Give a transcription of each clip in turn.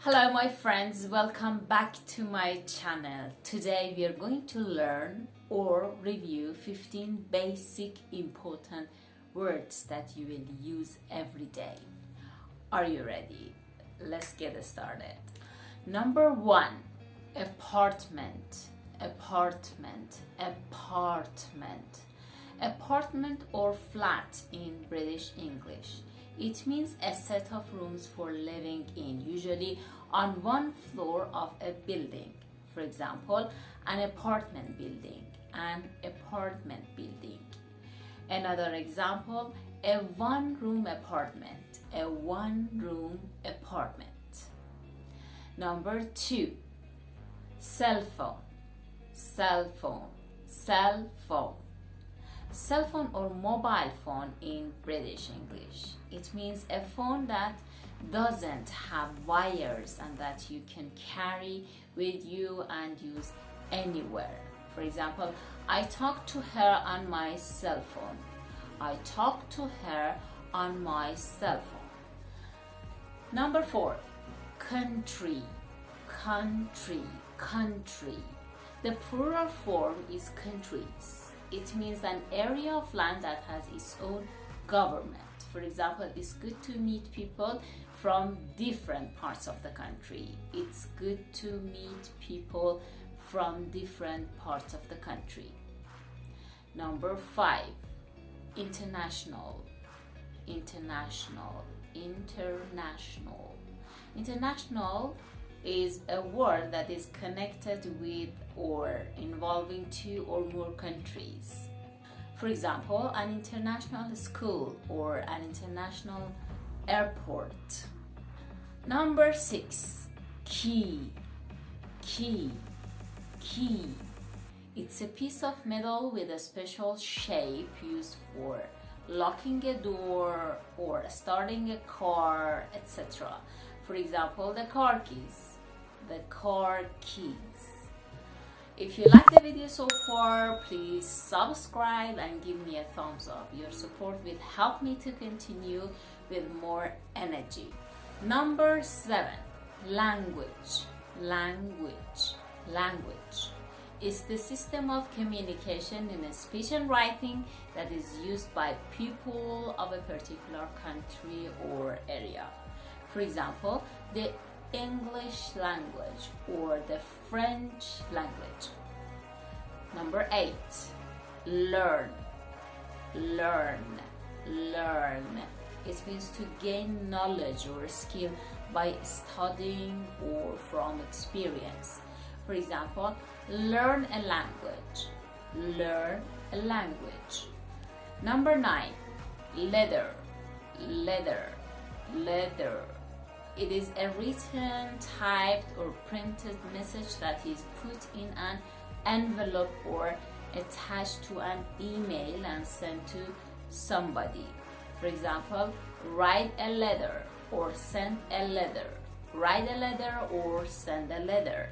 Hello my friends, welcome back to my channel. Today we are going to learn or review 15 basic important words that you will use every day. Are you ready? Let's get started. Number 1, apartment, apartment, apartment. Apartment or flat in British English. It means a set of rooms for living in, usually on one floor of a building. For example, an apartment building, an apartment building. Another example, a one-room apartment, a one-room apartment. Number 2, cell phone, cell phone, cell phone. Cell phone or mobile phone in British English. It means a phone that doesn't have wires and that you can carry with you and use anywhere. For example, I talk to her on my cell phone. I talk to her on my cell phone. Number 4, country, country, country. The plural form is countries. It means an area of land that has its own government. For example, it's good to meet people from different parts of the country. It's good to meet people from different parts of the country. Number 5, international, international, international. International is a word that is connected with or involving two or more countries. For example, an international school or an international airport. Number 6, key, key, key. It's a piece of metal with a special shape used for locking a door or starting a car, etc. For example, the car keys, the car keys. If you like the video so far, please subscribe and give me a thumbs up. Your support will help me to continue with more energy. Number 7, language, language, language. It's the system of communication in a speech and writing that is used by people of a particular country or area. For example, the English language or the French language. Number 8, learn, learn, learn. It means to gain knowledge or skill by studying or from experience. For example, learn a language, learn a language. Number 9, leather, leather, leather. It is a written, typed, or printed message that is put in an envelope or attached to an email and sent to somebody. For example, write a letter or send a letter. Write a letter or send a letter.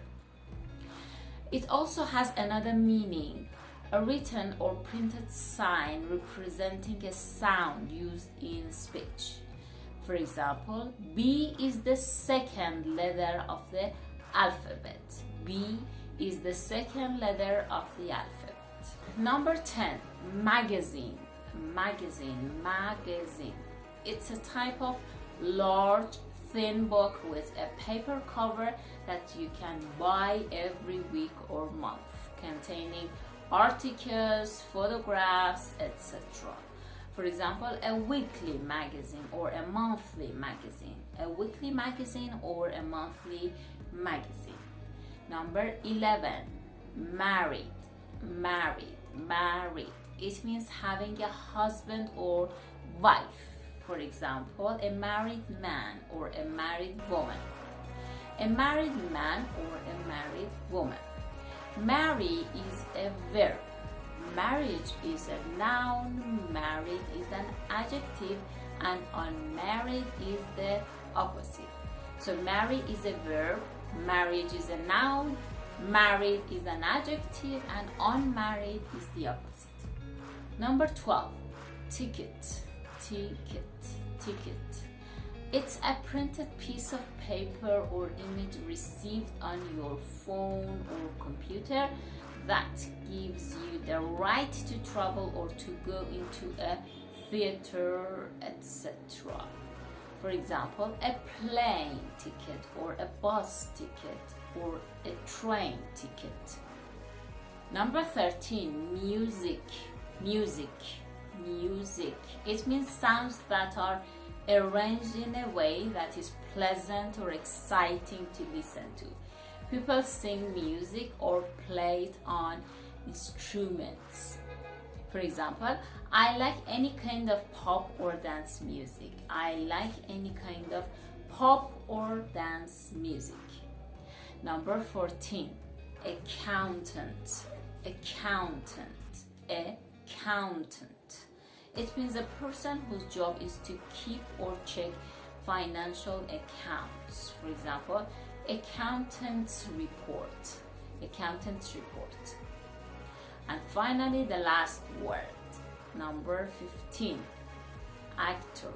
It also has another meaning, a written or printed sign representing a sound used in speech. For example, B is the second letter of the alphabet. B is the second letter of the alphabet. Number 10, magazine, magazine, magazine. It's a type of large, thin book with a paper cover that you can buy every week or month, containing articles, photographs, etc. For example, a weekly magazine or a monthly magazine. A weekly magazine or a monthly magazine. Number 11, married, married, married. It means having a husband or wife. For example, a married man or a married woman. A married man or a married woman. Marry is a verb. Marriage is a noun, married is an adjective, and unmarried is the opposite. So marry is a verb, marriage is a noun, married is an adjective, and unmarried is the opposite. Number 12, ticket, ticket, ticket. It's a printed piece of paper or image received on your phone or computer that gives you the right to travel or to go into a theater, etc. For example, a plane ticket or a bus ticket or a train ticket. Number 13, music. Music. It means sounds that are arranged in a way that is pleasant or exciting to listen to. People sing music or play it on instruments. For example, I like any kind of pop or dance music. I like any kind of pop or dance music. Number 14, accountant. It means a person whose job is to keep or check financial accounts. For example, accountant's report. And finally, the last word, number 15, actor.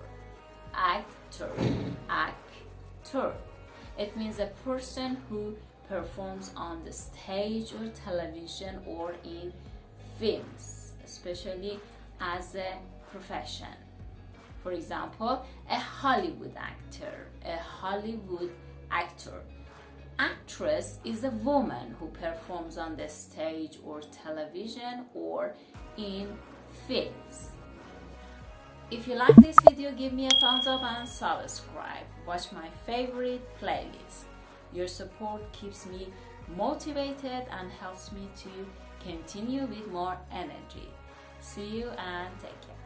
It means a person who performs on the stage or television or in films, especially as a profession. For example, a Hollywood actor. Actress is a woman who performs on the stage or television or in films. If you like this video, give me a thumbs up and subscribe. Watch my favorite playlist. Your support keeps me motivated and helps me to continue with more energy. See you and take care.